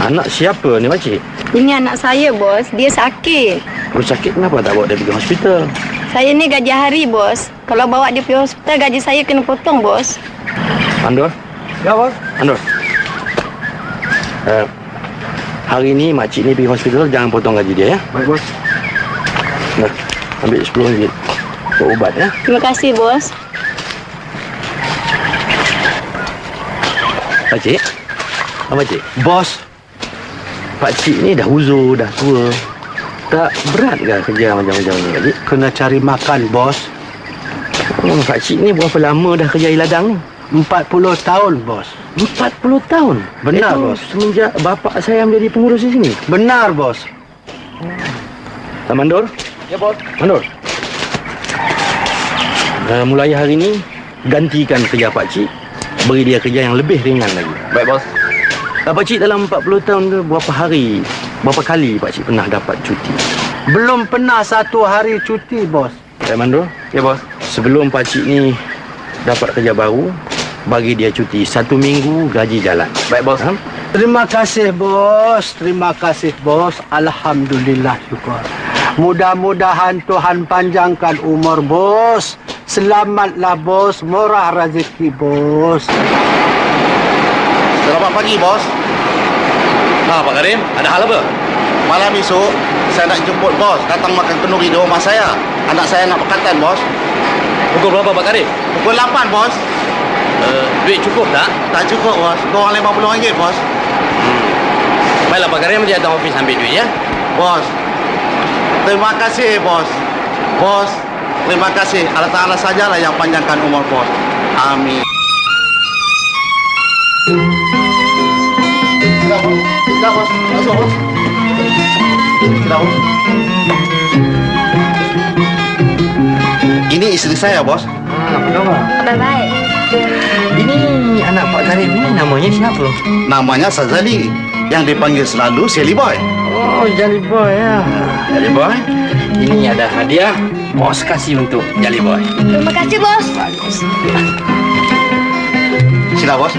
Anak siapa ni, pakcik? Ini anak saya, bos. Dia sakit. Perut sakit kenapa tak bawa dia pergi hospital? Saya ni gaji hari, bos. Kalau bawa dia pergi hospital, gaji saya kena potong, bos. Andor? Ya, bos. Andor. Hari ni makcik ni pergi hospital, jangan potong gaji dia, ya? Baik, bos. Nah, ambil RM10 untuk ubat, ya? Terima kasih, bos. Pakcik? Apa, pakcik? Bos, Pakcik ni dah uzur, dah tua. Tak berat ke kerja macam-macam ni, pakcik? kena cari makan, bos. Pakcik ni berapa lama dah kerja di ladang ni? 40 tahun, bos. 40 tahun? Benar, Itu bos. semenjak bapak saya menjadi pengurus di sini. Benar, bos. Mandor? Ya, bos. Mandor? Mulai hari ni, gantikan kerja pakcik. Beri dia kerja yang lebih ringan lagi. Baik, bos. Pakcik dalam 40 tahun tu, berapa kali pakcik pernah dapat cuti? Belum pernah satu hari cuti, bos. Mandor? Ya, bos. Sebelum pakcik ni dapat kerja baru, bagi dia cuti 1 minggu gaji jalan. Baik, bos. Faham? Terima kasih, bos. Terima kasih, bos. Alhamdulillah, syukur. Mudah-mudahan Tuhan panjangkan umur, bos. Selamatlah, bos. Murah rezeki, bos. Selamat pagi, bos. Pak Karim, ada hal apa? Malam esok, saya nak jemput bos datang makan kenduri di rumah saya. Anak saya nak berkatan, bos. Pukul berapa Pak Karim? Pukul 8, bos. Duit cukup tak? Tak cukup, bos. Kurang RM50, bos. Baiklah Pak Karim, dia datang ofis ambil duit, ya? Bos. Terima kasih, bos. Bos, terima kasih. Allah Ta'ala sajalah yang panjangkan umur, bos. Amin. Sudah, bos. Sudah, bos. Masuk, bos. Sudah, bos. Ini istri saya, bos. Apa khabar? Bye-bye. Ini anak Pak Karim ni namanya siapa? Namanya Sazali, yang dipanggil selalu Sally Boy. Oh, Jali Boy, ya. Jali Boy, ini ada hadiah bos kasih untuk Jali Boy. Terima kasih, bos. Bagus. Sila, bos.